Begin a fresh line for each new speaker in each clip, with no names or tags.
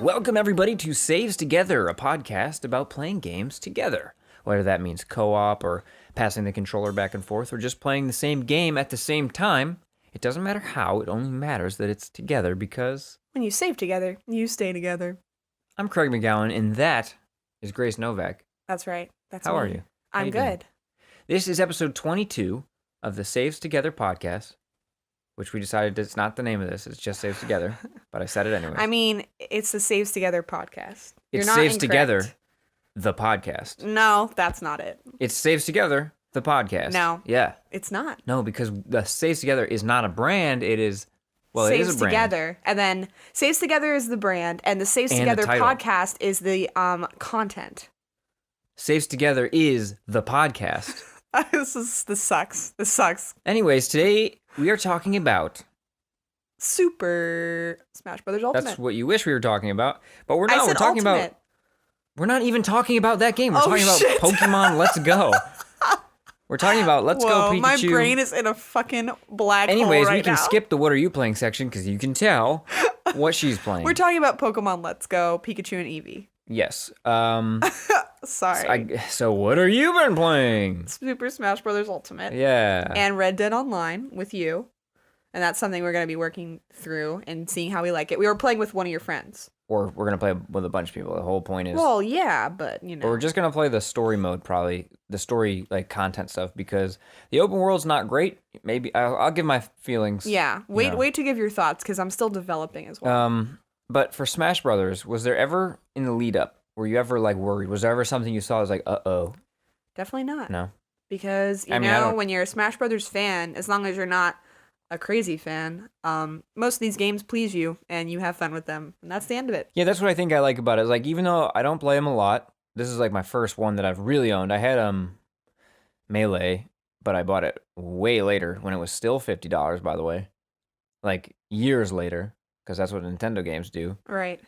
Welcome, everybody, to Saves Together, a podcast about playing games together. Whether that means co-op or passing the controller back and forth or just playing the same game at the same time, it doesn't matter how, it only matters that it's together because...
When you save together, you stay together.
I'm Craig McGowan, and that is Grace Novak.
That's right. That's
How
me.
are you?
I'm good.
This is episode 22 of the Saves Together podcast, which we decided it's not the name of this, it's just Saves Together, but I said it anyway.
I mean, it's the Saves Together podcast.
It's Saves Together, the podcast.
No, that's not it.
It's Saves Together, the podcast.
No.
Yeah.
It's not.
No, because the Saves Together is not a brand, it is, well, it is a brand.
Together, and then Saves Together is the brand, and the Saves Together podcast is the content.
Saves Together is the podcast.
This sucks.
Anyways, today we are talking about
Super Smash Brothers Ultimate.
That's what you wish we were talking about, but we're not.
I said
we're talking
Ultimate.
about. We're not even talking about that game. We're talking
shit.
about Pokemon Let's Go. We're talking about Let's Go Pikachu.
My brain is in a fucking black hole
Anyways,
right
we can
now.
skip the what are you playing section because you can tell what she's playing.
We're talking about Pokemon Let's Go, Pikachu and Eevee.
Yes.
Sorry.
So what have you been playing?
Super Smash Brothers Ultimate.
Yeah.
And Red Dead Online with you. And that's something we're going to be working through and seeing how we like it. We were playing with one of your friends.
Or we're going to play with a bunch of people. The whole point is...
Well, yeah, but, you know.
Or we're just going to play the story mode, probably. The story, like, content stuff. Because the open world's not great. Maybe... I'll give my feelings.
Yeah. Wait to give your thoughts, because I'm still developing as well.
But for Smash Brothers, was there ever, in the lead-up, were you ever, like, worried? Was there ever something you saw that was like, uh-oh?
Definitely not.
No?
Because, you know, when you're a Smash Brothers fan, as long as you're not a crazy fan, most of these games please you, and you have fun with them, and that's the end of it.
Yeah, that's what I think I like about it. It's like, even though I don't play them a lot, this is, like, my first one that I've really owned. I had, Melee, but I bought it way later, when it was still $50, by the way. Like, years later, because that's what Nintendo games do.
Right.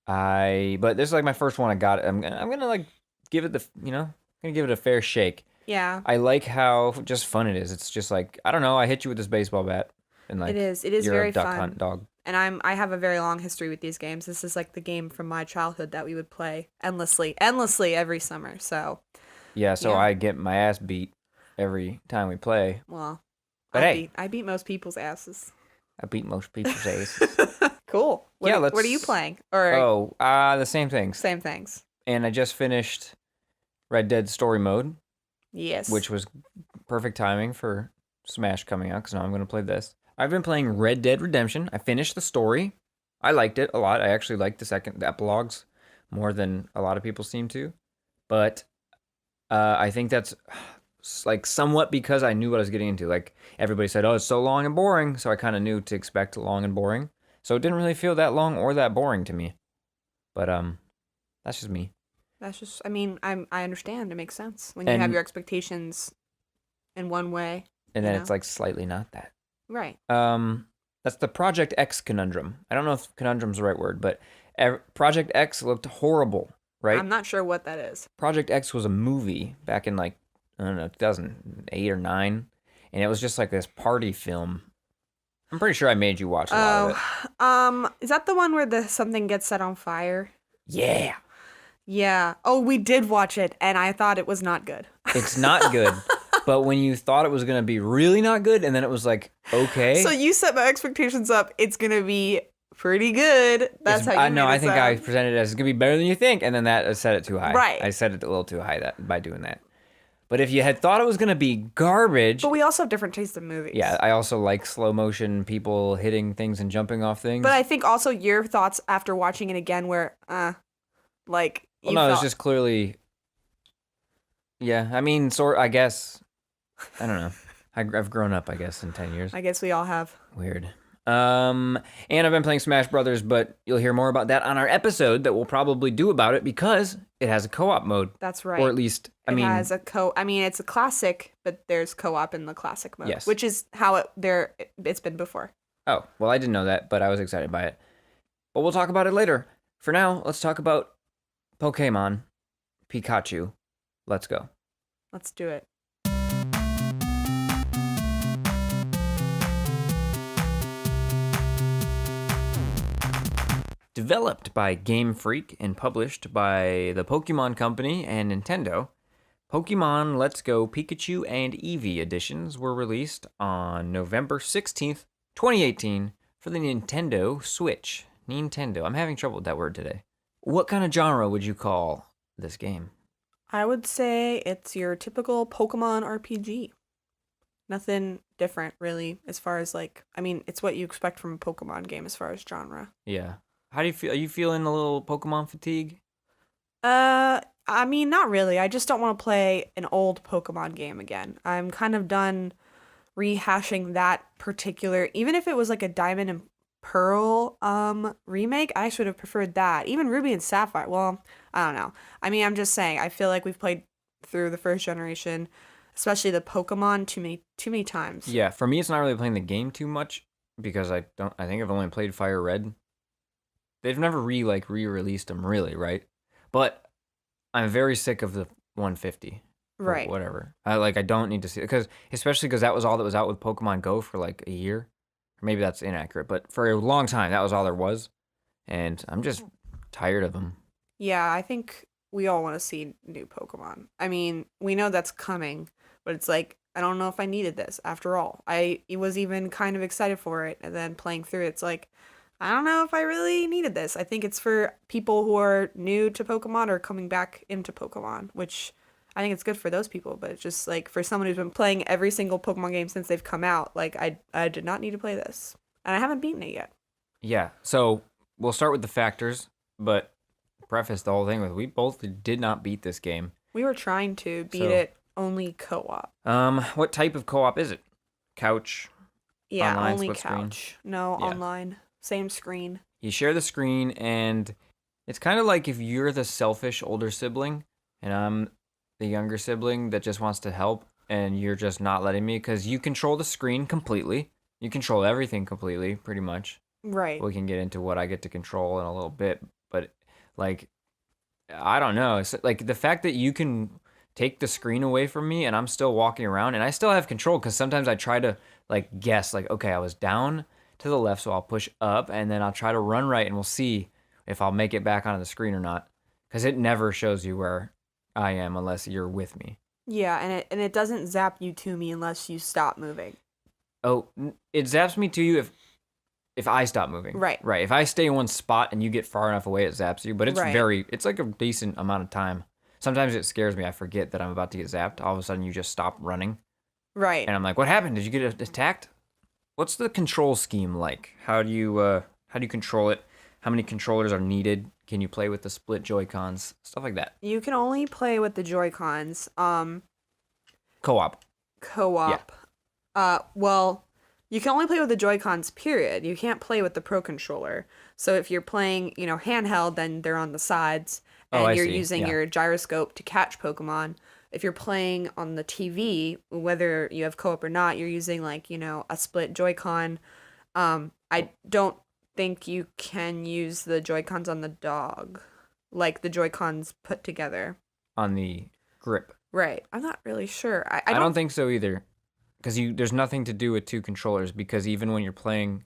But this is like my first one I got. I'm gonna like give it gonna give it a fair shake.
Yeah.
I like how just fun it is. It's just like, I don't know, I hit you with this baseball bat and like
it is
you're
very
a duck
fun.
hunt dog.
And I have a very long history with these games. This is like the game from my childhood that we would play endlessly every summer. So
yeah, I get my ass beat every time we play.
Well,
but
I beat most people's asses.
I beat most people's asses.
Cool. What are you playing? Or
the same things.
Same things.
And I just finished Red Dead Story Mode.
Yes.
Which was perfect timing for Smash coming out, because now I'm going to play this. I've been playing Red Dead Redemption. I finished the story. I liked it a lot. I actually liked the epilogues more than a lot of people seem to. But I think that's like somewhat because I knew what I was getting into. Like everybody said, oh, it's so long and boring. So I kind of knew to expect long and boring. So it didn't really feel that long or that boring to me. But that's just me.
That's just, I mean, I understand. It makes sense when you have your expectations in one way.
And then it's like slightly not that.
Right.
That's the Project X conundrum. I don't know if conundrum's the right word, but Project X looked horrible, right?
I'm not sure what that is.
Project X was a movie back in like, I don't know, 2008 or 9. And it was just like this party film. I'm pretty sure I made you watch a lot of it.
Is that the one where something gets set on fire?
Yeah.
Yeah. Oh, we did watch it, and I thought it was not good.
It's not good. But when you thought it was going to be really not good, and then it was like, okay.
So you set my expectations up, it's going to be pretty good. That's how you made it
I think
sound.
I presented it as it's going to be better than you think, and then that set it too high.
Right.
I set it a little too high by doing that. But if you had thought it was going to be garbage...
But we also have different tastes in movies.
Yeah, I also like slow motion people hitting things and jumping off things.
But I think also your thoughts after watching it again were, like...
Well, no, it's just clearly... Yeah, I mean, I guess... I don't know. I've grown up, I guess, in 10 years.
I guess we all have.
Weird. And I've been playing Smash Brothers, but you'll hear more about that on our episode that we'll probably do about it because it has a co-op mode.
That's right.
Or at least,
it has a it's a classic, but there's co-op in the classic mode.
Yes.
Which is how it's been before.
Oh, well, I didn't know that, but I was excited by it. But we'll talk about it later. For now, let's talk about Pokemon Pikachu. Let's go.
Let's do it.
Developed by Game Freak and published by the Pokemon Company and Nintendo, Pokemon Let's Go Pikachu and Eevee editions were released on November 16th, 2018 for the Nintendo Switch. Nintendo. I'm having trouble with that word today. What kind of genre would you call this game?
I would say it's your typical Pokemon RPG. Nothing different, really, as far as it's what you expect from a Pokemon game as far as genre.
Yeah. How do you feel? Are you feeling a little Pokemon fatigue?
Not really. I just don't want to play an old Pokemon game again. I'm kind of done rehashing that particular, even if it was like a Diamond and Pearl remake, I should have preferred that. Even Ruby and Sapphire. Well, I don't know. I'm just saying, I feel like we've played through the first generation, especially the Pokemon, too many times.
Yeah, for me it's not really playing the game too much because I think I've only played Fire Red. They've never re-released them really, right? But I'm very sick of the 150.
Right.
Whatever. I don't need to see it especially because that was all that was out with Pokemon Go for like a year. Maybe that's inaccurate, but for a long time that was all there was, and I'm just tired of them.
Yeah, I think we all want to see new Pokemon. We know that's coming, but it's like, I don't know if I needed this after all. I was even kind of excited for it, and then playing through it, it's like, I don't know if I really needed this. I think it's for people who are new to Pokemon or coming back into Pokemon, which I think it's good for those people, but it's just like for someone who's been playing every single Pokemon game since they've come out, like I did not need to play this. And I haven't beaten it yet.
Yeah, so we'll start with the factors, but preface the whole thing with we both did not beat this game.
We were trying to beat it only co-op.
What type of co-op is it? Couch?
Yeah,
online,
only
split
couch.
screen?
No,
Yeah.
online. Same screen.
You share the screen, and it's kind of like if you're the selfish older sibling and I'm the younger sibling that just wants to help and you're just not letting me because you control the screen completely. You control everything completely, pretty much.
Right.
We can get into what I get to control in a little bit, but I don't know. It's like the fact that you can take the screen away from me and I'm still walking around and I still have control because sometimes I try to guess okay, I was down to the left, so I'll push up and then I'll try to run right and we'll see if I'll make it back onto the screen or not because it never shows you where I am unless you're with me.
Yeah, and it doesn't zap you to me unless you stop moving.
Oh, it zaps me to you if I stop moving.
Right.
Right. If I stay in one spot and you get far enough away, it zaps you. But it's
right.
it's like a decent amount of time. Sometimes it scares me. I forget that I'm about to get zapped. All of a sudden, you just stop running.
Right.
And I'm like, what happened? Did you get attacked? What's the control scheme like? How do you control it? How many controllers are needed? Can you play with the split Joy-Cons? Stuff like that.
You can only play with the Joy-Cons.
Co-op.
Co-op. Yeah. Well, you can only play with the Joy-Cons, period. You can't play with the Pro Controller. So if you're playing, handheld, then they're on the sides. And you're using your gyroscope to catch Pokemon. If you're playing on the TV, whether you have co-op or not, you're using, a split Joy-Con. I don't think you can use the Joy-Cons on the dog. Like the Joy-Cons put together.
On the grip.
Right. I'm not really sure.
I don't think so either. Because there's nothing to do with two controllers because even when you're playing...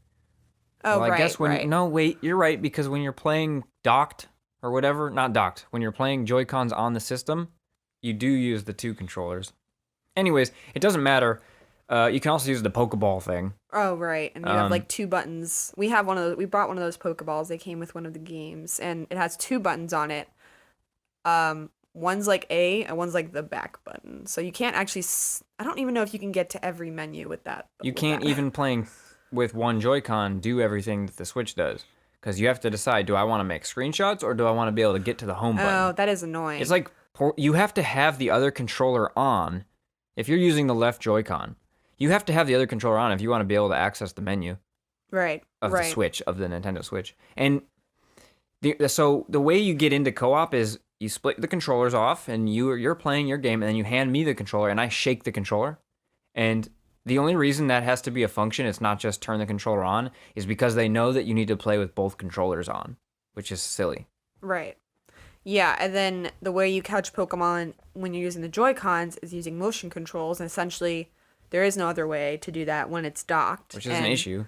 Oh, right,
I guess
right.
No, wait, you're right because when you're playing docked or whatever, not docked, when you're playing Joy-Cons on the system, you do use the two controllers. Anyways, it doesn't matter. You can also use the Pokeball thing.
Oh, right. And you have two buttons. We have one of those. We bought one of those Pokeballs. They came with one of the games, and it has two buttons on it. One's like A, and one's like the back button. So you can't actually. I don't even know if you can get to every menu with that.
You can't even playing with one Joy-Con do everything that the Switch does. Because you have to decide, do I want to make screenshots or do I want to be able to get to the home button?
Oh, that is annoying.
It's like you have to have the other controller on. If you're using the left Joy-Con, you have to have the other controller on if you want to be able to access the menu.
Right.
Of the Switch, of the Nintendo Switch. And so the way you get into co-op is you split the controllers off and you're playing your game and then you hand me the controller and I shake the controller. And the only reason that has to be a function, it's not just turn the controller on, is because they know that you need to play with both controllers on, which is silly.
Right. Yeah, and then the way you catch Pokemon when you're using the Joy-Cons is using motion controls, and essentially there is no other way to do that when it's docked.
Which is an issue.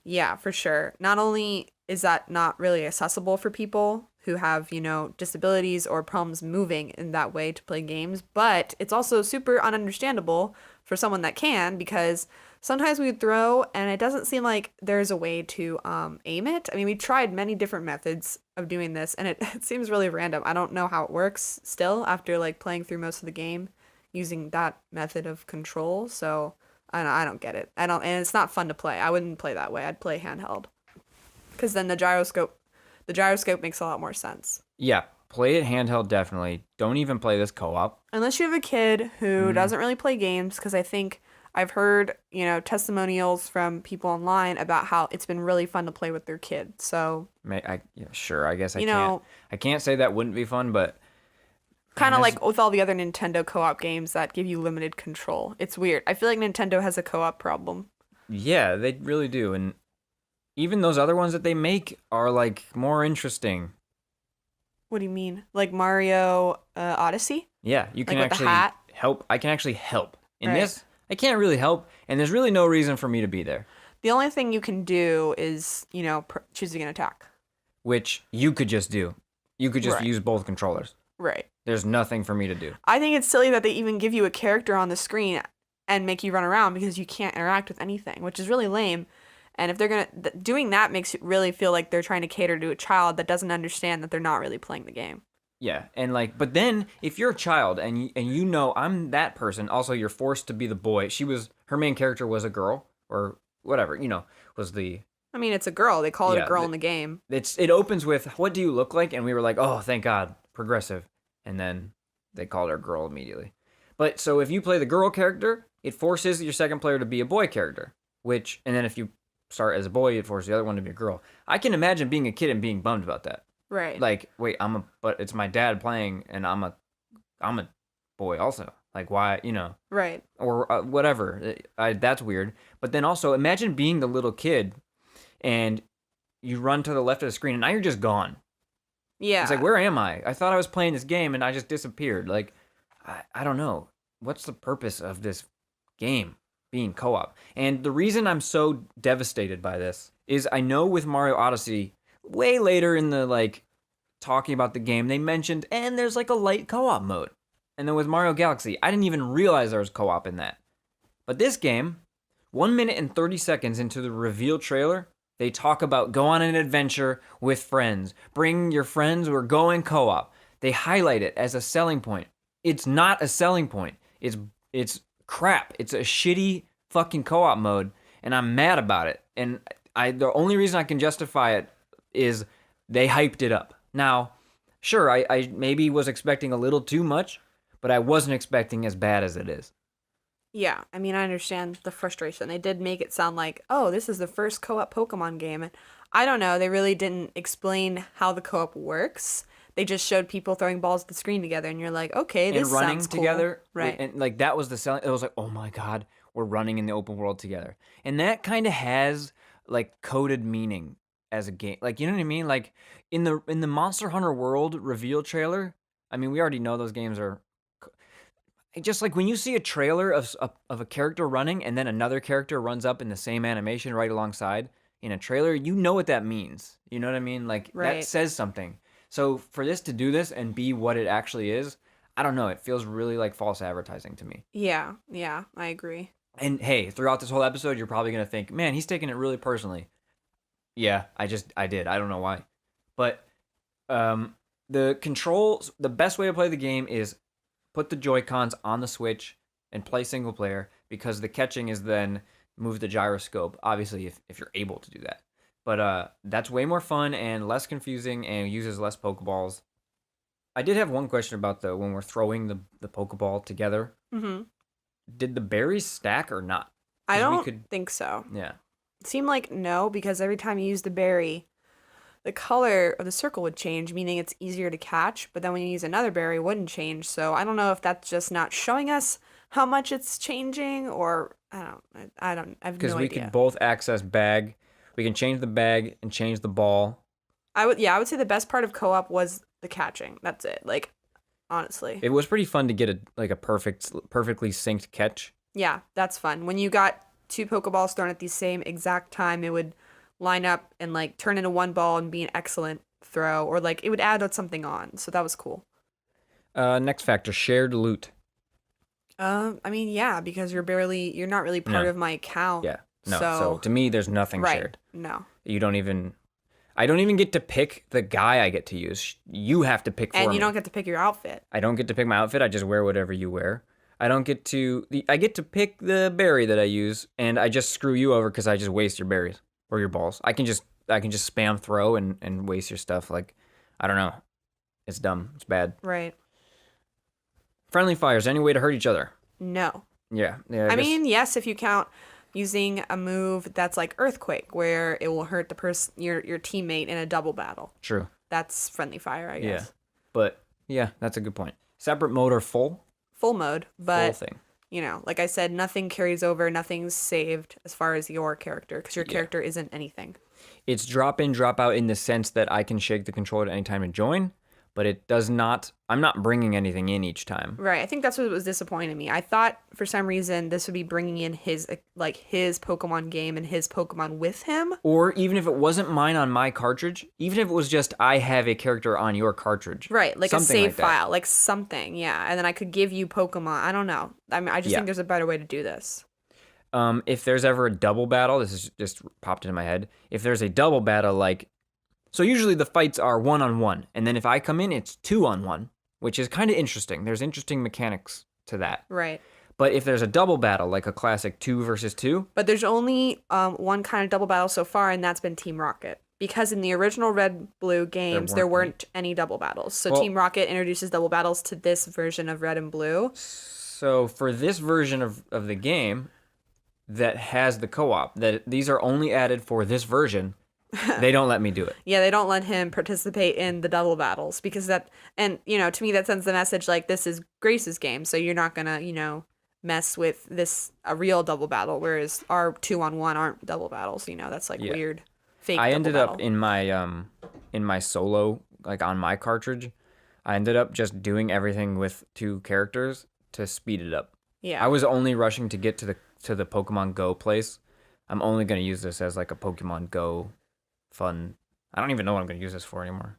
Yeah, for sure. Not only is that not really accessible for people who have, disabilities or problems moving in that way to play games. But it's also super ununderstandable for someone that can, because sometimes we would throw and it doesn't seem like there's a way to aim it. I mean, we tried many different methods of doing this and it seems really random. I don't know how it works still after like playing through most of the game using that method of control. So I don't get it. And it's not fun to play. I wouldn't play that way. I'd play handheld. Because then the gyroscope makes a lot more sense.
Yeah, play it handheld definitely. Don't even play this co-op.
Unless you have a kid who doesn't really play games, because I think I've heard, testimonials from people online about how it's been really fun to play with their kid. So
sure, I guess I can't say that wouldn't be fun, but
kind of like with all the other Nintendo co-op games that give you limited control. It's weird. I feel like Nintendo has a co-op problem.
Yeah, they really do, and even those other ones that they make are like more interesting.
What do you mean? Like Mario Odyssey?
Yeah, you can
like
actually help. I can actually help. In this, I can't really help, and there's really no reason for me to be there.
The only thing you can do is, choosing an attack.
Which you could just do. You could just use both controllers.
Right.
There's nothing for me to do.
I think it's silly that they even give you a character on the screen and make you run around because you can't interact with anything, which is really lame. And if they're doing that makes it really feel like they're trying to cater to a child that doesn't understand that they're not really playing the game.
Yeah, and but then if you're a child and you know I'm that person, also you're forced to be the boy. Her main character was a girl or whatever, was the.
I mean, it's a girl. They call it a girl in the game.
It opens with, "What do you look like?" And we were like, "Oh, thank God, progressive." And then they called her girl immediately. But so if you play the girl character, it forces your second player to be a boy character, and then if you start as a boy, it forces the other one to be a girl. I can imagine being a kid and being bummed about that.
Right.
Like, wait, but it's my dad playing, and I'm a boy also. Like, why,
Right.
Or whatever. That's weird. But then also, imagine being the little kid, and you run to the left of the screen, and now you're just gone.
Yeah.
It's like, where am I? I thought I was playing this game, and I just disappeared. Like, I don't know. What's the purpose of this game being co-op? And the reason I'm so devastated by this is I know with Mario Odyssey, way later in the, talking about the game, they mentioned, and there's, a light co-op mode. And then with Mario Galaxy, I didn't even realize there was co-op in that. But this game, 1 minute and 30 seconds into the reveal trailer, they talk about go on an adventure with friends. Bring your friends, we're going co-op. They highlight it as a selling point. It's not a selling point. It's crap. It's a shitty fucking co-op mode, and I'm mad about it. And the only reason I can justify it is they hyped it up. Now, sure, I maybe was expecting a little too much, but I wasn't expecting as bad as it is.
Yeah, I mean, I understand the frustration. They did make it sound like, oh, this is the first co-op Pokemon game. I don't know. They really didn't explain how the co-op works. They just showed people throwing balls at the screen together, and you're like, okay, this sounds cool. And running
together.
Right.
And, that was the selling. It was like, oh, my God, we're running in the open world together. And that kind of has, coded meaning as a game. You know what I mean? Like, in the Monster Hunter World reveal trailer, I mean, we already know those games are... Just like when you see a trailer of a character running and then another character runs up in the same animation right alongside in a trailer, you know what that means. You know what I mean? That says something. So for this to do this and be what it actually is, I don't know. It feels really like false advertising to me.
Yeah, I agree.
And hey, throughout this whole episode, you're probably going to think, man, he's taking it really personally. Yeah, I did. I don't know why. But the controls, the best way to play the game is put the Joy-Cons on the Switch and play single player, because the catching is then move the gyroscope, obviously if you're able to do that. But that's way more fun and less confusing and uses less Pokeballs. I did have one question about when we're throwing the Pokeball together.
Mm-hmm.
Did the berries stack or not?
I don't think so.
Yeah.
It seemed like no, because every time you use the berry, the color of the circle would change, meaning it's easier to catch. But then when you use another berry, it wouldn't change. So I don't know if that's just not showing us how much it's changing, or I have no idea.
Because we could both access bag. We can change the bag and change the ball.
I would say the best part of co-op was the catching. That's it. Honestly.
It was pretty fun to get a perfectly synced catch.
Yeah, that's fun. When you got two Pokeballs thrown at the same exact time, it would line up and like turn into one ball and be an excellent throw, or like it would add something on. So that was cool.
Next factor, shared loot.
I mean, yeah, because you're not really part of my account.
Yeah. No. So to me, there's nothing shared.
No.
I don't even get to pick the guy I get to use. You have to pick for me.
And you don't get to pick your outfit.
I don't get to pick my outfit. I just wear whatever you wear. I get to pick the berry that I use, and I just screw you over because I just waste your berries or your balls. I can just spam throw and waste your stuff. Like, I don't know. It's dumb. It's bad.
Right.
Friendly fires. Any way to hurt each other?
No.
Yeah.
I mean, yes, if you count using a move that's like Earthquake, where it will hurt the person, your teammate in a double battle.
True.
That's friendly fire, I guess.
Yeah. But yeah, that's a good point. Separate mode or full?
Full mode, but
full thing.
You know, like I said, nothing carries over, nothing's saved as far as your character, because your character isn't anything.
It's drop in, drop out in the sense that I can shake the controller at any time to join, but it does not, I'm not bringing anything in each time.
Right. I think that's what was disappointing me. I thought for some reason this would be bringing in his Pokemon game and his Pokemon with him.
Or even if it wasn't mine on my cartridge, even if it was just I have a character on your cartridge.
Right. Like a save file, like something. Yeah. And then I could give you Pokemon. I don't know. I mean, I just think there's a better way to do this.
If there's ever a double battle, this is just popped into my head. If there's a double battle, like, so usually the fights are 1-on-1, and then if I come in, it's 2-on-1, which is kind of interesting. There's interesting mechanics to that.
Right.
But if there's a double battle, like a classic 2 versus 2.
But there's only one kind of double battle so far, and that's been Team Rocket. Because in the original Red Blue games, there weren't any double battles. So Team Rocket introduces double battles to this version of Red and Blue.
So for this version of the game that has the co-op, that these are only added for this version, they don't let me do it.
Yeah, they don't let him participate in the double battles because that, and you know, to me that sends the message like this is Grace's game, so you're not gonna, you know, mess with a real double battle, whereas our 2-on-1 aren't double battles. You know, that's like weird fake.
I ended
battle.
up in my solo, like on my cartridge, I ended up just doing everything with 2 characters to speed it up.
Yeah,
I was only rushing to get to the Pokemon Go place. I'm only gonna use this as like a Pokemon Go fun. I don't even know what I'm going to use this for anymore.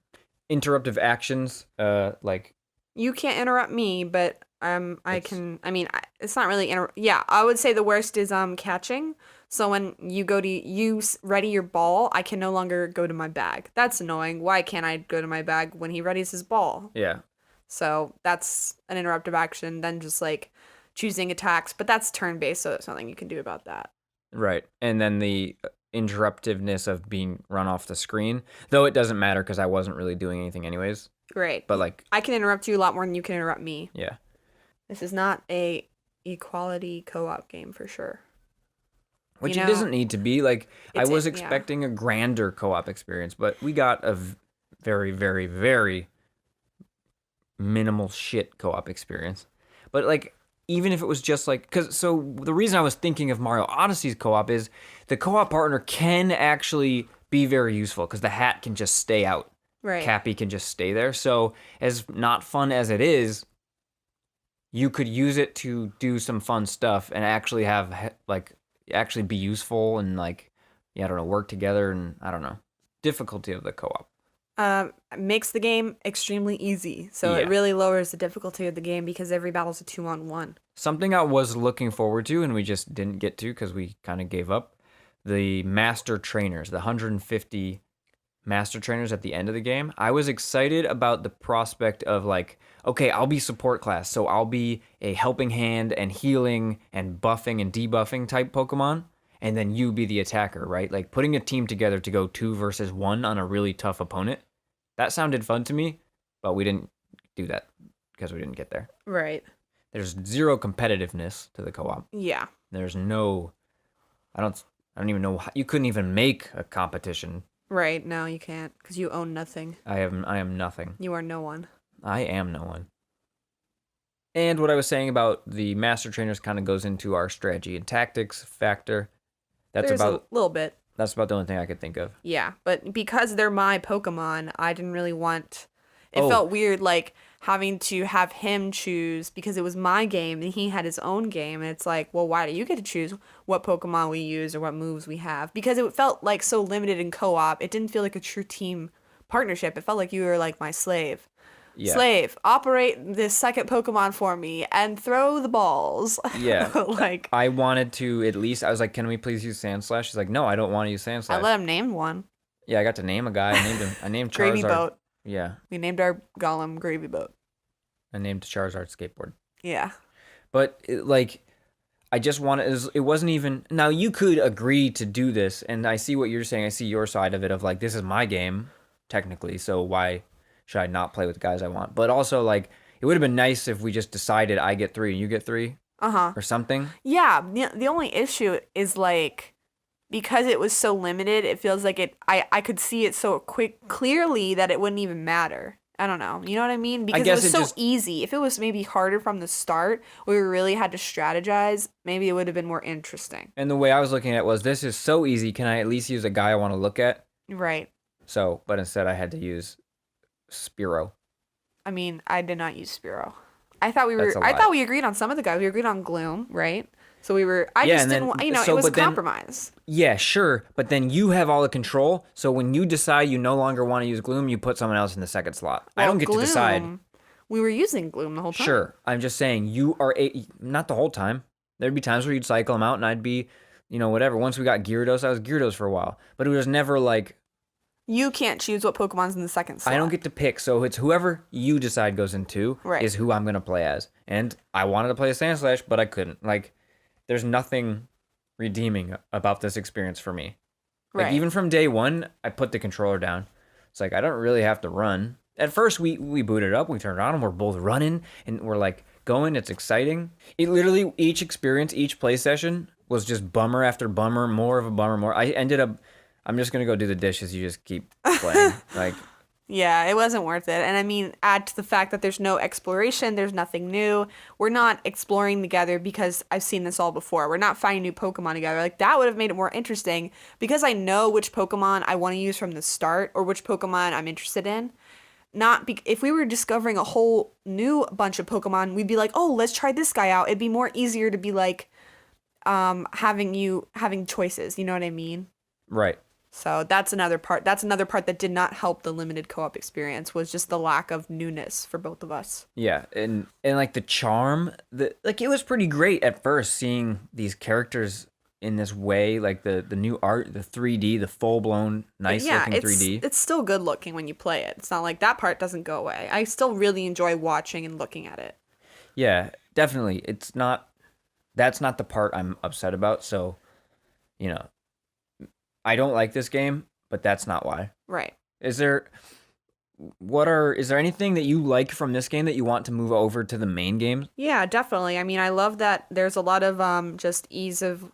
Interruptive actions, like
you can't interrupt me, but I can. I mean, it's not really yeah, I would say the worst is catching. So when you go to ready your ball, I can no longer go to my bag. That's annoying. Why can't I go to my bag when he readies his ball?
Yeah.
So that's an interruptive action. Then just like choosing attacks, but that's turn based, so there's nothing you can do about that.
Right, and then the interruptiveness of being run off the screen, though it doesn't matter because I wasn't really doing anything anyways.
Great.
But like, I
can interrupt you a lot more than you can interrupt me.
Yeah.
This is not a equality co-op game for sure.
Which it doesn't need to be. Like, I was expecting a grander co-op experience, but we got a very, very, very minimal shit co-op experience. But like, even if it was just like, so the reason I was thinking of Mario Odyssey's co-op is the co-op partner can actually be very useful because the hat can just stay out.
Right.
Cappy can just stay there. So as not fun as it is, you could use it to do some fun stuff and actually actually be useful and like, I don't know, work together and I don't know. Difficulty of the co-op.
Makes the game extremely easy. So it really lowers the difficulty of the game because every battle's a 2-on-1.
Something I was looking forward to and we just didn't get to because we kind of gave up. The master trainers, the 150 master trainers at the end of the game. I was excited about the prospect of like, okay, I'll be support class. So I'll be a helping hand and healing and buffing and debuffing type Pokemon. And then you be the attacker, right? Like putting a team together to go 2 versus 1 on a really tough opponent. That sounded fun to me, but we didn't do that because we didn't get there.
Right.
There's zero competitiveness to the co-op.
Yeah.
There's no, I don't even know, you couldn't even make a competition.
Right. No, you can't because you own nothing.
I am nothing.
You are no one.
I am no one. And what I was saying about the master trainers kind of goes into our strategy and tactics factor.
There's a little bit.
That's about the only thing I could think of.
Yeah, but because they're my Pokemon, I didn't really want... It felt weird, like, having to have him choose because it was my game and he had his own game. And it's like, well, why do you get to choose what Pokemon we use or what moves we have? Because it felt like so limited in co-op. It didn't feel like a true team partnership. It felt like you were like my slave. Yeah. Slave, operate this second Pokemon for me and throw the balls.
Yeah. Like, I wanted to at least, I was like, can we please use Sandslash? She's like, no, I don't want to use Sandslash.
I let him name one.
Yeah, I got to name a guy. I named Charizard.
Gravy Boat.
Yeah.
We named our Golem Gravy Boat.
I named Charizard Skateboard.
Yeah.
But, I just wanted, it wasn't even, now you could agree to do this, and I see what you're saying. I see your side of it of, like, this is my game, technically, so why should I not play with the guys I want? But also, like, it would have been nice if we just decided I get 3 and you get 3. Or something.
Yeah. The only issue is, like, because it was so limited, it feels like I could see it so clearly that it wouldn't even matter. I don't know. You know what I mean? Because it was so easy. If it was maybe harder from the start, where we really had to strategize, maybe it would have been more interesting.
And the way I was looking at it was, this is so easy. Can I at least use a guy I want to look at?
Right.
So, but instead I had to use Spearow.
I mean, I did not use Spearow. I thought we agreed on some of the guys. We agreed on Gloom, right? So we were, didn't want, it was a compromise.
Yeah, sure. But then you have all the control. So when you decide you no longer want to use Gloom, you put someone else in the second slot. Well, I don't get to decide.
We were using Gloom the whole time.
Sure. I'm just saying you are, not the whole time. There'd be times where you'd cycle them out and I'd be, whatever. Once we got Gyarados, I was Gyarados for a while. But it was never like.
You can't choose what Pokemon's in the second slot.
I don't get to pick. So it's whoever you decide goes into is who I'm going to play as. And I wanted to play a Sandslash, but I couldn't. Like, there's nothing redeeming about this experience for me. Like, even from day one, I put the controller down. It's like, I don't really have to run. At first, we booted up, we turned it on, and we're both running, and we're, like, going. It's exciting. It literally, each experience, each play session was just bummer after bummer, more of a bummer, more. I ended up, I'm just going to go do the dishes. You just keep playing. Like,
yeah, it wasn't worth it. And I mean, add to the fact that there's no exploration, there's nothing new. We're not exploring together because I've seen this all before. We're not finding new Pokemon together. Like, that would have made it more interesting because I know which Pokemon I want to use from the start or which Pokemon I'm interested in. If we were discovering a whole new bunch of Pokemon, we'd be like, oh, let's try this guy out. It'd be more easier to be like having choices. You know what I mean?
Right.
So that's another part. That's another part that did not help the limited co-op experience, was just the lack of newness for both of us.
Yeah, and like the charm, it was pretty great at first seeing these characters in this way, like the new art, the 3D, the full blown nice looking 3D.
It's still good looking when you play it. It's not like that part doesn't go away. I still really enjoy watching and looking at it.
Yeah, definitely. That's not the part I'm upset about. So, I don't like this game, but that's not why.
Right.
Is there anything that you like from this game that you want to move over to the main game?
Yeah, definitely. I mean, I love that there's a lot of just ease of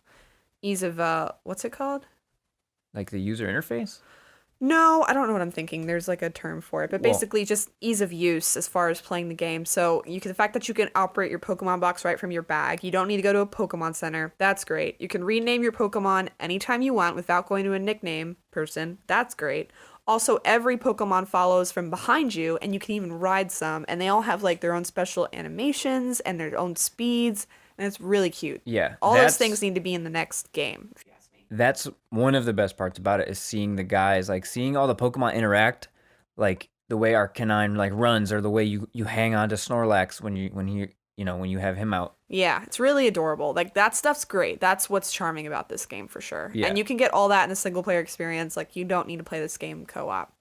what's it called?
Like the user interface?
No, I don't know what I'm thinking. There's like a term for it, but basically just ease of use as far as playing the game. So the fact that you can operate your Pokemon box right from your bag. You don't need to go to a Pokemon Center. That's great. You can rename your Pokemon anytime you want without going to a nickname person. That's great. Also, every Pokemon follows from behind you, and you can even ride some, and they all have like their own special animations and their own speeds, and it's really cute.
Yeah.
All those things need to be in the next game.
That's one of the best parts about it, is seeing the guys, like seeing all the Pokemon interact, like the way Arcanine like runs, or the way you hang on to Snorlax when you have him out.
Yeah, it's really adorable. Like, that stuff's great. That's what's charming about this game for sure.
Yeah.
And you can get all that in a single player experience. Like, you don't need to play this game co-op.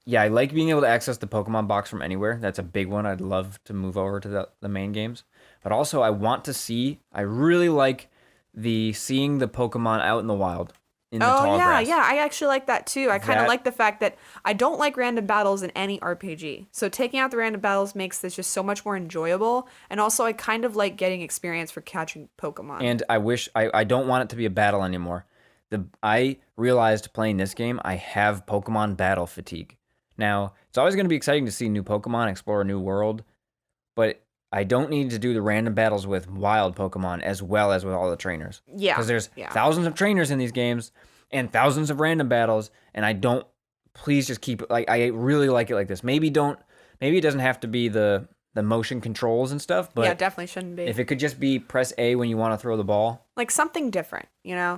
Yeah, I like being able to access the Pokemon box from anywhere. That's a big one. I'd love to move over to the main games. But also I really like seeing the Pokemon out in the wild. In the tall grass.
Yeah, I actually like that too. I kind of like the fact that I don't like random battles in any RPG. So taking out the random battles makes this just so much more enjoyable. And also, I kind of like getting experience for catching Pokemon.
And I don't want it to be a battle anymore. I realized playing this game, I have Pokemon battle fatigue. Now, it's always going to be exciting to see new Pokemon, explore a new world, but I don't need to do the random battles with wild Pokemon as well as with all the trainers.
Yeah.
Because there's thousands of trainers in these games and thousands of random battles, and I don't please just keep it. Like, I really like it like this. Maybe it doesn't have to be the motion controls and stuff, but
yeah, definitely shouldn't be.
If it could just be press A when you want to throw the ball.
Like something different,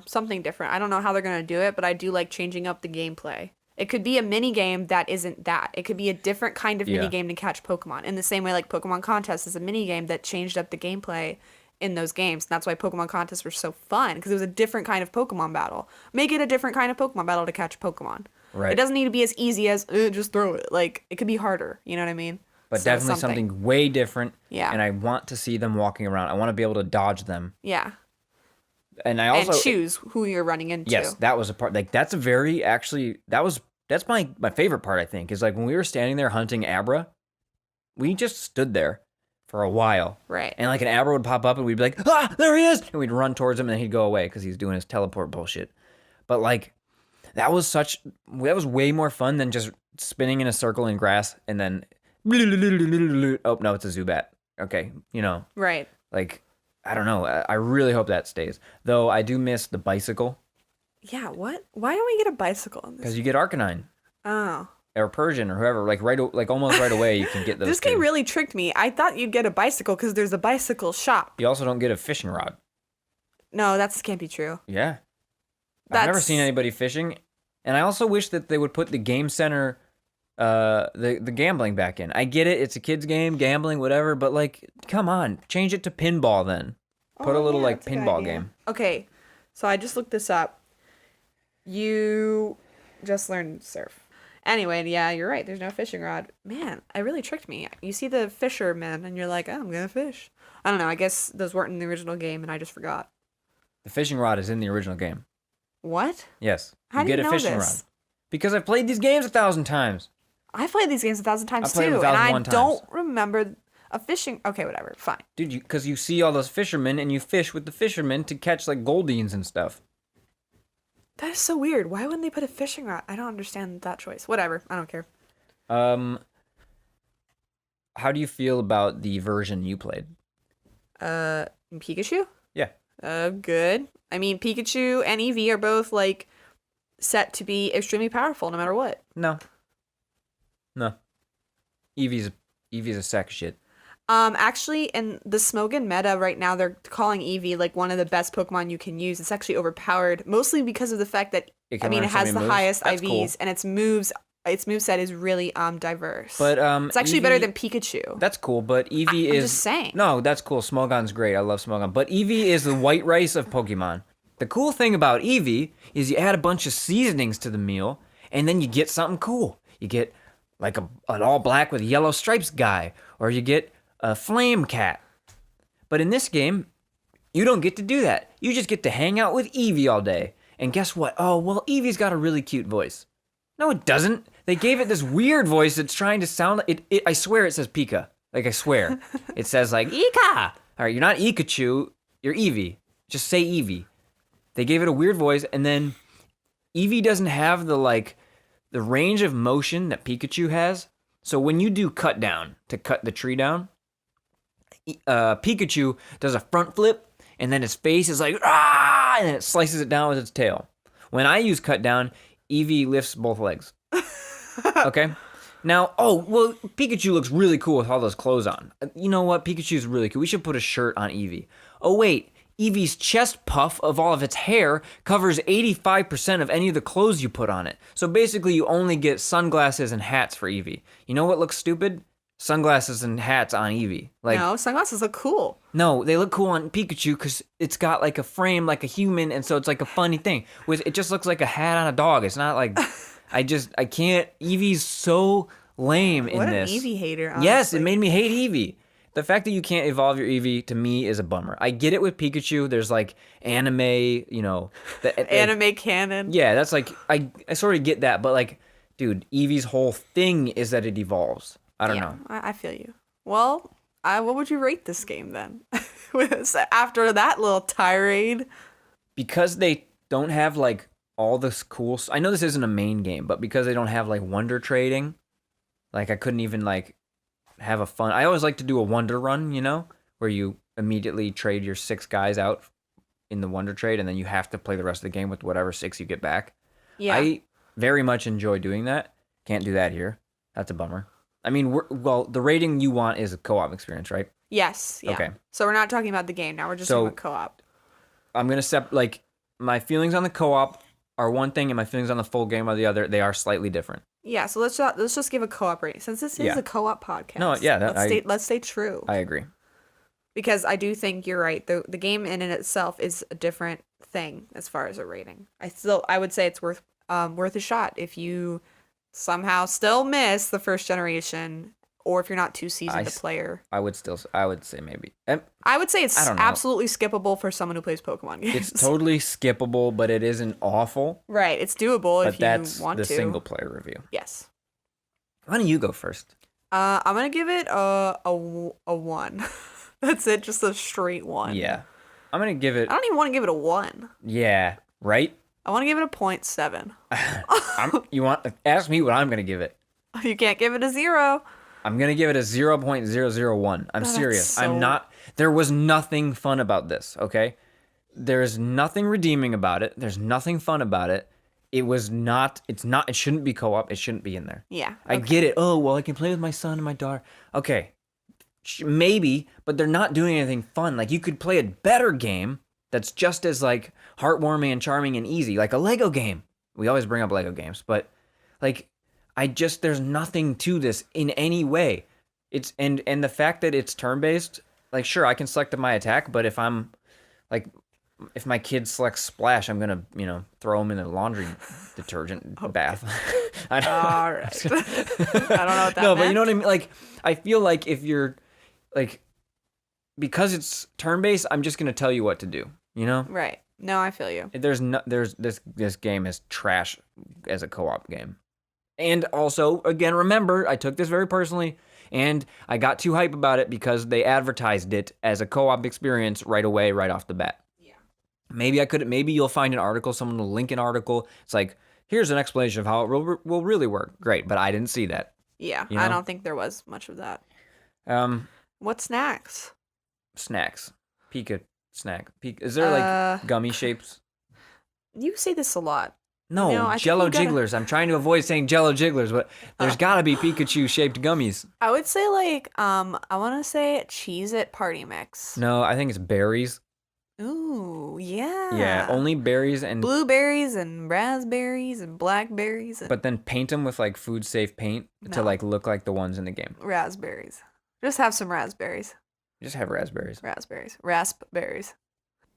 something different. I don't know how they're going to do it, but I do like changing up the gameplay. It could be a mini game that isn't that. It could be a different kind of mini game to catch Pokemon. In the same way like Pokemon Contest is a mini game that changed up the gameplay in those games. And that's why Pokemon Contests were so fun, because it was a different kind of Pokemon battle. Make it a different kind of Pokemon battle to catch Pokemon. Right. It doesn't need to be as easy as just throw it. Like, it could be harder. You know what I mean?
But so definitely something way different.
Yeah.
And I want to see them walking around. I want to be able to dodge them.
Yeah.
And I also
choose who you're running into.
Yes, that was a part. Like, that's a very that's my favorite part. I think is like when we were standing there hunting Abra, we just stood there for a while.
Right.
And like an Abra would pop up and we'd be like, there he is, and we'd run towards him and then he'd go away because he's doing his teleport bullshit. But like, that was way more fun than just spinning in a circle in grass and then. Oh no, it's a Zubat. Okay,
Right.
Like, I don't know. I really hope that stays. Though I do miss the bicycle.
Yeah. What? Why don't we get a bicycle in this?
Because you get Arcanine.
Oh.
Or Persian or whoever. Like almost right away you can get those.
This game really tricked me. I thought you'd get a bicycle because there's a bicycle shop.
You also don't get a fishing rod.
No, that can't be true.
Yeah. I've never seen anybody fishing, and I also wish that they would put the game center. The gambling back in. I get it, it's a kid's game, gambling, whatever, but like, come on, change it to pinball then. Put a little like pinball game.
Okay, so I just looked this up. You just learned to surf. Anyway, yeah, you're right. There's no fishing rod. Man, it really tricked me. You see the fisherman and you're like, oh, I'm gonna fish. I don't know. I guess those weren't in the original game and I just forgot.
The fishing rod is in the original game.
What?
Yes.
How do you know this?
Rod. Because I've played these games 1,000 times.
I've played these games 1,000 times too, and I don't remember a fishing. Okay, whatever, fine.
Dude, because you see all those fishermen and you fish with the fishermen to catch like goldies and stuff.
That is so weird. Why wouldn't they put a fishing rod? I don't understand that choice. Whatever, I don't care.
How do you feel about the version you played?
Pikachu?
Yeah.
Good. I mean, Pikachu and Eevee are both like set to be extremely powerful no matter what.
No. Eevee's a sack of shit.
Actually, in the Smogon meta right now, they're calling Eevee like one of the best Pokemon you can use. It's actually overpowered, mostly because of the fact that it has the highest IVs, and its moveset is really diverse.
But
it's actually better than Pikachu.
That's cool, but Eevee is
just saying.
No, that's cool. Smogon's great. I love Smogon, but Eevee is the white rice of Pokemon. The cool thing about Eevee is you add a bunch of seasonings to the meal, and then you get something cool. You get like an all black with yellow stripes guy, or you get a flame cat. But in this game, you don't get to do that. You just get to hang out with Eevee all day. And guess what? Oh, well, Eevee's got a really cute voice. No, it doesn't. They gave it this weird voice that's trying to sound like it. I swear it says Pika. Like, I swear. It says like, Ika! All right, you're not Pikachu, you're Eevee. Just say Eevee. They gave it a weird voice, and then Eevee doesn't have the range of motion that Pikachu has. So when you do cut down to cut the tree down, Pikachu does a front flip, and then his face is like, ah, and then it slices it down with its tail. When I use cut down, Eevee lifts both legs. Okay? Now, Pikachu looks really cool with all those clothes on. You know what? Pikachu's really cool. We should put a shirt on Eevee. Oh, wait. Eevee's chest puff of all of its hair covers 85% of any of the clothes you put on it. So basically, you only get sunglasses and hats for Eevee. You know what looks stupid? Sunglasses and hats on Eevee.
No, sunglasses look cool.
No, they look cool on Pikachu because it's got like a frame like a human, and so it's like a funny thing. It just looks like a hat on a dog. It's not like... I can't... Eevee's so lame in this.
What an Eevee hater, honestly.
Yes, it made me hate Eevee. The fact that you can't evolve your Eevee, to me, is a bummer. I get it with Pikachu. There's, like, anime,
anime canon.
Yeah, that's, like, I sort of get that. But, like, dude, Eevee's whole thing is that it evolves. I don't know.
I feel you. Well, what would you rate this game, then? After that little tirade?
Because they don't have, like, all this cool... I know this isn't a main game, but because they don't have, like, wonder trading, like, I couldn't even, like... have a fun... I always like to do a wonder run, where you immediately trade your 6 guys out in the wonder trade, and then you have to play the rest of the game with whatever 6 you get back.
Yeah.
very much enjoy doing that. Can't do that here. That's a bummer. I mean, the rating you want is a co-op experience, right?
Yes. Yeah. Okay. So we're not talking about the game now. We're just talking about co-op.
I'm going to my feelings on the co-op are one thing and my feelings on the full game are the other. They are slightly different.
Yeah, so let's just give a co-op rating. Since this is a co-op podcast.
No, yeah.
Let's stay true.
I agree.
Because I do think you're right. The game in itself is a different thing as far as a rating. I would say it's worth a shot if you somehow still miss the first generation, or if you're not too seasoned a player.
I would say maybe.
I would say it's absolutely skippable for someone who plays Pokemon games.
It's totally skippable, but it isn't awful.
Right, it's doable if you want to.
But that's the single player review.
Yes.
Why don't you go first?
I'm gonna give it a 1. That's it, just a straight 1.
Yeah. I'm gonna give it.
I don't even want to give it a 1.
Yeah. Right.
I want to give it a 0.7.
You want ask me what I'm gonna give it.
You can't give it a 0.
I'm gonna give it a 0.001. I'm serious. I'm not. There was nothing fun about this. Okay. There's nothing redeeming about it. There's nothing fun about it. It was not. It's not. It shouldn't be co-op. It shouldn't be in there.
Yeah.
Okay. I get it. Oh well, I can play with my son and my daughter. Okay. Maybe, but they're not doing anything fun. Like you could play a better game that's just as like heartwarming and charming and easy, like a Lego game. We always bring up Lego games, but like there's nothing to this in any way. It's and the fact that it's turn-based, like sure, I can select my attack, but if my kid selects Splash, I'm gonna, throw him in a laundry detergent bath.
All right. I don't know what that
No,
meant.
but you know what I mean? Like, I feel like if you're, like, because it's turn-based, I'm just gonna tell you what to do, you know?
Right. No, I feel you.
This game is trash as a co-op game. And also, again, remember, I took this very personally, and I got too hype about it because they advertised it as a co-op experience right away, right off the bat. Yeah. Maybe you'll find an article, someone will link an article. It's like, here's an explanation of how it will really work. Great, but I didn't see that.
Yeah, I don't think there was much of that. What snacks?
Snacks. Is there like gummy shapes?
You say this a lot.
No, Jello Jigglers. I'm trying to avoid saying Jello Jigglers, but there's got to be Pikachu shaped gummies.
I would say I want to say Cheez-It Party Mix.
No, I think it's berries.
Ooh, yeah.
Yeah, only berries and
blueberries and raspberries and blackberries.
But then paint them with like food safe paint to like look like the ones in the game.
Raspberries. Just have some raspberries.
Just have raspberries.
Raspberries.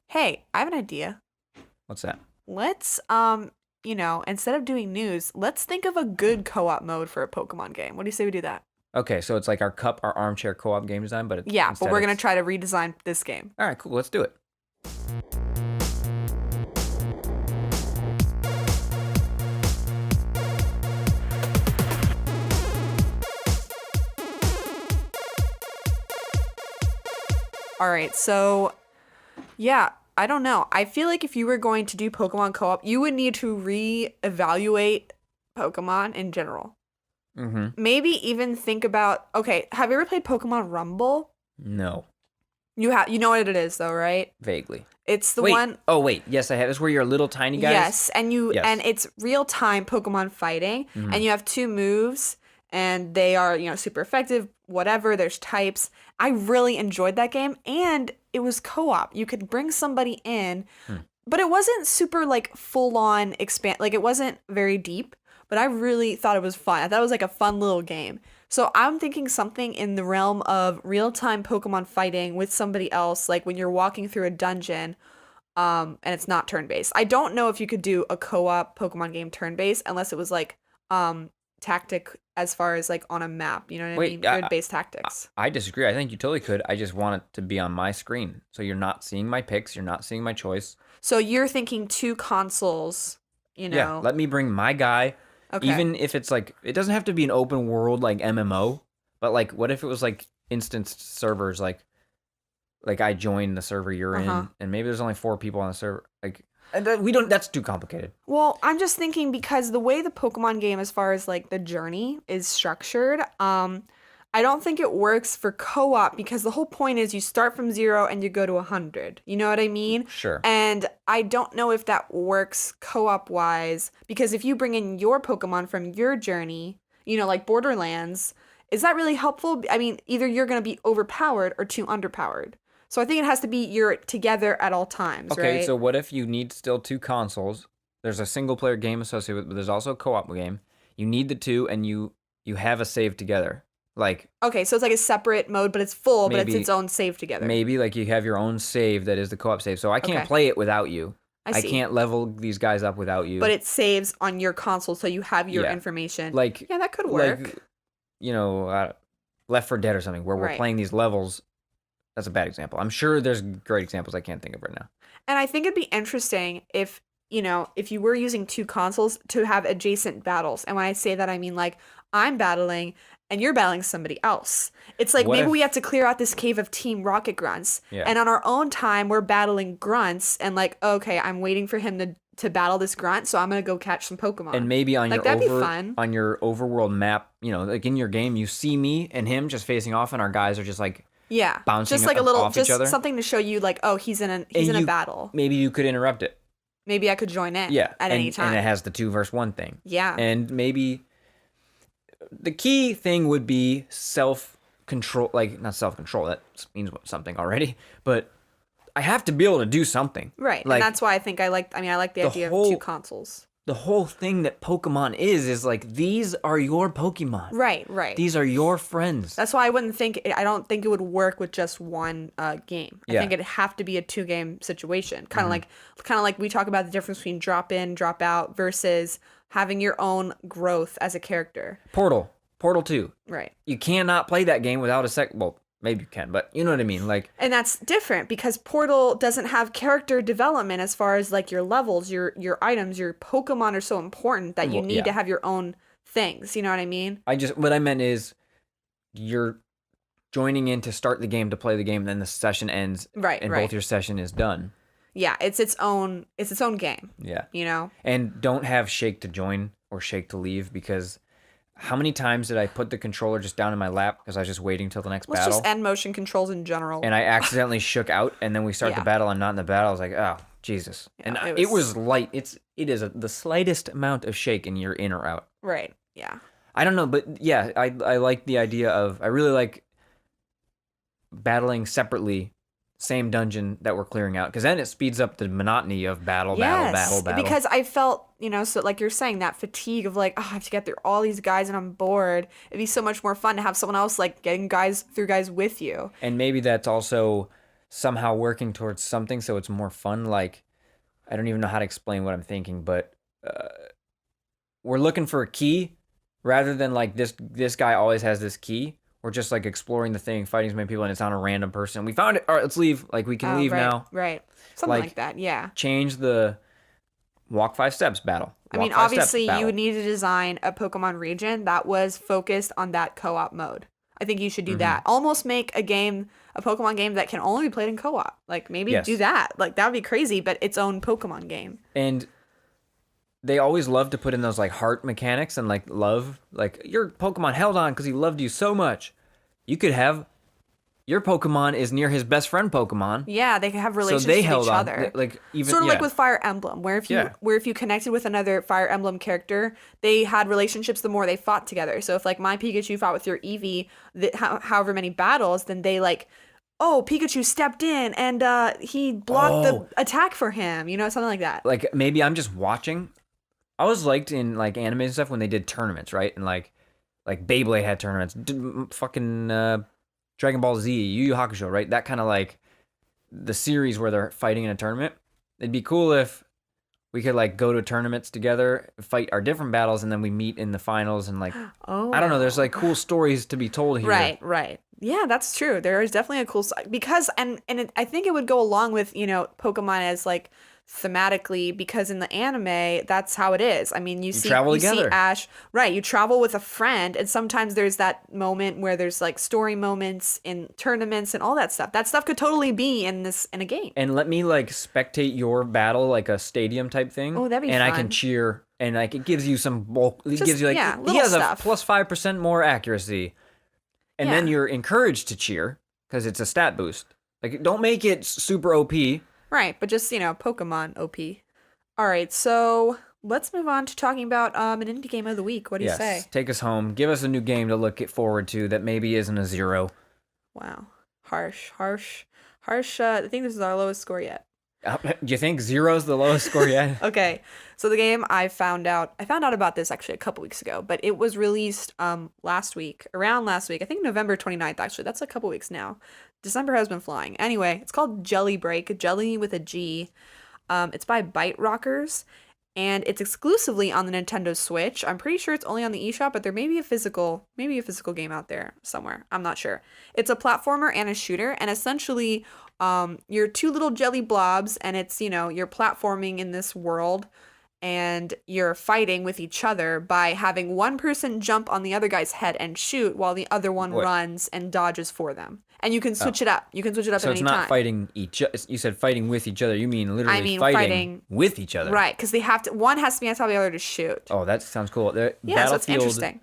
Hey, I have an idea.
What's that?
Let's instead of doing news, let's think of a good co-op mode for a Pokemon game. What do you say we do that?
Okay, so it's like our armchair co-op game design, but
but we're gonna try to redesign this game.
All right, cool. Let's do it.
All right, so yeah, I don't know. I feel like if you were going to do Pokemon co-op, you would need to reevaluate Pokemon in general.
Mm-hmm.
Maybe even think about, okay, have you ever played Pokemon Rumble?
No.
You know what it is though, right?
Vaguely.
It's the one.
Oh wait, yes, I have. It's where you're little tiny guys.
Yes, and it's real time Pokemon fighting, and you have 2 moves, and they are super effective. Whatever, there's types. I really enjoyed that game, and it was co-op. You could bring somebody in, but it wasn't super like full on expand. Like it wasn't very deep, but I really thought it was fun. I thought it was like a fun little game. So I'm thinking something in the realm of real-time Pokemon fighting with somebody else, like when you're walking through a dungeon, and it's not turn-based. I don't know if you could do a co-op Pokemon game turn-based unless it was like tactic as far as like on a map. You know what I mean? Grid-based tactics.
I disagree. I think you totally could. I just want it to be on my screen. So you're not seeing my picks. You're not seeing my choice.
So you're thinking 2 consoles,
Yeah, let me bring my guy. Okay. Even if it's like, it doesn't have to be an open world like MMO, but like, what if it was like instanced servers, like I joined the server you're in, and maybe there's only 4 people on the server. Like, that's too complicated.
Well, I'm just thinking because the way the Pokemon game, as far as like the journey is structured, I I don't think it works for co-op because the whole point is you start from 0 and you go to 100. You know what I mean?
Sure.
And I don't know if that works co-op wise because if you bring in your Pokemon from your journey, you know, like Borderlands, is that really helpful? I mean, either you're going to be overpowered or too underpowered. So I think it has to be you're together at all times, right?
Okay, so what if you need still 2 consoles? There's a single player game associated with it, but there's also a co-op game. You need the 2 and you have a save together. Like,
okay, so it's like a separate mode, but it's full, but it's its own save together.
Maybe like you have your own save that is the co-op save. So I can't play it without you. I can't level these guys up without you.
But it saves on your console, so you have your information.
Like,
yeah, that could work.
Like, you know, Left 4 Dead or something, where we're playing these levels. That's a bad example. I'm sure there's great examples I can't think of right now.
And I think it'd be interesting if, you know, if you were using 2 consoles to have adjacent battles. And when I say that, I mean like I'm battling and you're battling somebody else. It's like maybe we have to clear out this cave of Team Rocket Grunts. Yeah. And on our own time, we're battling grunts and like, okay, I'm waiting for him to battle this grunt, so I'm going to go catch some Pokemon.
And maybe on
like, that'd be fun.
On your overworld map, you know, like in your game, you see me and him just facing off and our guys are just like bouncing
just like a little,
off each other.
Just something to show you like, oh, he's in a battle.
Maybe you could interrupt it.
Maybe I could join in at any time.
And it has the 2 versus 1 thing.
Yeah.
And maybe the key thing would be self-control, like not self-control, that means something already, but I have to be able to do something.
Right. Like, and that's why I think I like the idea of 2 consoles.
The whole thing that Pokemon is like, these are your Pokemon.
Right.
These are your friends.
That's why I don't think it would work with just one game. I think it'd have to be a 2-game situation. Kind of like we talk about the difference between drop in, drop out versus having your own growth as a character.
Portal 2.
Right.
You cannot play that game without well, maybe you can, but you know what I mean, like.
And that's different because Portal doesn't have character development as far as like your levels, your items, your Pokemon are so important that you need to have your own things. You know what I mean?
What I meant is, you're joining in to start the game to play the game, then the session ends, and both your session is done.
Yeah, it's its own game.
Yeah,
you know.
And don't have shake to join or shake to leave because. How many times did I put the controller just down in my lap because I was just waiting till the next battle?
Let's just end motion controls in general.
And I accidentally shook out, and then we start the battle. I'm not in the battle. I was like, oh, Jesus. Yeah, and it was light. It is the slightest amount of shake, and you're in or out.
Right. Yeah.
I don't know, but yeah, I like the idea of. I really like battling separately. Same dungeon that we're clearing out, because then it speeds up the monotony of battle.
Because I felt, you know, so like you're saying, that fatigue of like, oh, I have to get through all these guys and I'm bored. It'd be so much more fun to have someone else like getting through guys with you.
And maybe that's also somehow working towards something, so it's more fun. Like, I don't even know how to explain what I'm thinking, but we're looking for a key rather than like this guy always has this key. We're just like exploring the thing, fighting as many people, and it's on a random person. We found it. All right, let's leave. Like, we can leave now.
Right. Something like that, yeah.
Change the walk 5 steps battle.
I mean, obviously, you would need to design a Pokemon region that was focused on that co-op mode. I think you should do that. Almost make a Pokemon game that can only be played in co-op. Like, maybe do that. Like, that would be crazy, but its own Pokemon game.
And they always love to put in those like heart mechanics and like love. Like, your Pokemon held on because he loved you so much. You could have your Pokemon is near his best friend Pokemon.
Yeah, they could have relationships with each other.
Like, even
sort of like with Fire Emblem, where if you connected with another Fire Emblem character, they had relationships the more they fought together. So if like my Pikachu fought with your Eevee, however many battles, then they like, oh, Pikachu stepped in and he blocked the attack for him. You know, something like that.
Like, maybe I'm just watching. I was liked in like anime and stuff when they did tournaments, right? And like Beyblade had tournaments. Fucking Dragon Ball Z, Yu Yu Hakusho, right? That kind of like the series where they're fighting in a tournament. It'd be cool if we could like go to tournaments together, fight our different battles, and then we meet in the finals and like, I don't know. There's like cool stories to be told here.
Right. Yeah, that's true. There is definitely a cool side because, I think it would go along with, you know, Pokemon as like thematically, because in the anime that's how it is. I mean, you see Ash, right? You travel with a friend, and sometimes there's that moment where there's like story moments in tournaments and all that stuff. That stuff could totally be in a game.
And let me like spectate your battle like a stadium type thing.
Oh, that'd be
fun.
And
I can cheer, and like it gives you some bulk. It gives you like he has stuff. A plus 5% more accuracy. And then you're encouraged to cheer because it's a stat boost. Like, don't make it super OP.
Right, but just, Pokemon OP. All right, so let's move on to talking about an indie game of the week. What do you say?
Take us home. Give us a new game to look forward to that maybe isn't a 0.
Wow. Harsh. I think this is our lowest score yet.
Do you think 0's the lowest score yet?
Okay, so the game I found out about this actually a couple weeks ago, but it was released around last week. I think November 29th, actually. That's a couple weeks now. December has been flying. Anyway, it's called Jelly Break, Jelly with a G. It's by Byte Rockers, and it's exclusively on the Nintendo Switch. I'm pretty sure it's only on the eShop, but there may be a physical game out there somewhere. I'm not sure. It's a platformer and a shooter, and essentially you're 2 little jelly blobs, and it's, you're platforming in this world, and you're fighting with each other by having one person jump on the other guy's head and shoot while the other one runs and dodges for them. And you can switch it up. You can switch it up at any time. So it's not
fighting each other. You said fighting with each other. You mean literally fighting with each other.
Right, because one has to be on top of the other to shoot.
Oh, that sounds cool.
So it's interesting.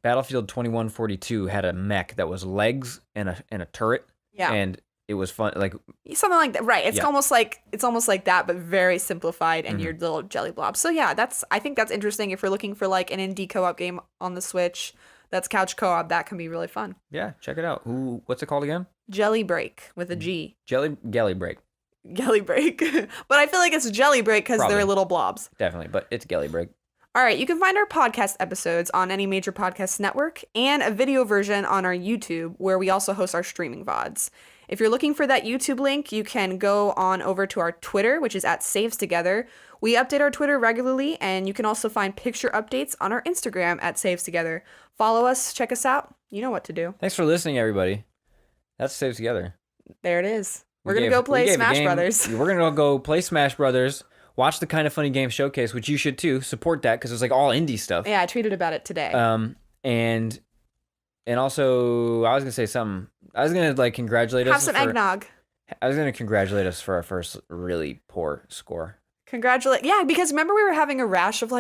Battlefield 2142 had a mech that was legs and a turret.
Yeah.
And it was fun, like
something like that. Right. It's almost like that, but very simplified, and your little jelly blob. So yeah, I think that's interesting if you're looking for like an indie co-op game on the Switch. That's couch co-op. That can be really fun.
Yeah, check it out. What's it called again?
Jelly Break with a G.
Jelly Break.
Jelly Break. But I feel like it's Jelly Break because they're little blobs.
Definitely, but it's Jelly Break.
All right, you can find our podcast episodes on any major podcast network and a video version on our YouTube, where we also host our streaming VODs. If you're looking for that YouTube link, you can go on over to our Twitter, which is @SavesTogether. We update our Twitter regularly, and you can also find picture updates on our Instagram @SavesTogether. Follow us, check us out. You know what to do.
Thanks for listening, everybody. That's Saves Together.
There it is. We're going to go play Smash Brothers.
We're going to go play Smash Brothers. Watch the Kind of Funny Games Showcase, which you should too. Support that because it's like all indie stuff.
Yeah, I tweeted about it today.
And also, I was going to say something. I was going to congratulate us.
Have some eggnog.
I was going to congratulate us for our first really poor score.
Yeah, because remember we were having a rash of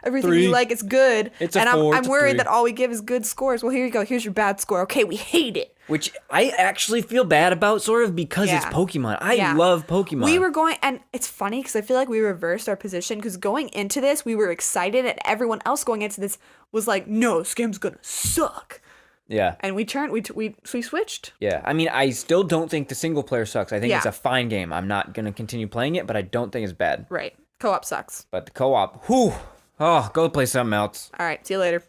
everything you like is good. I'm worried that all we give is good scores. Well, here you go. Here's your bad score. Okay, we hate it.
Which I actually feel bad about, sort of, because it's Pokemon. I love Pokemon.
We were going, and it's funny because I feel like we reversed our position, because going into this, we were excited, and everyone else going into this was like, no, this game's gonna suck.
Yeah.
And we switched.
Yeah. I mean, I still don't think the single player sucks. I think it's a fine game. I'm not going to continue playing it, but I don't think it's bad.
Right. Co-op sucks.
But the co-op, go play something else.
All right. See you later.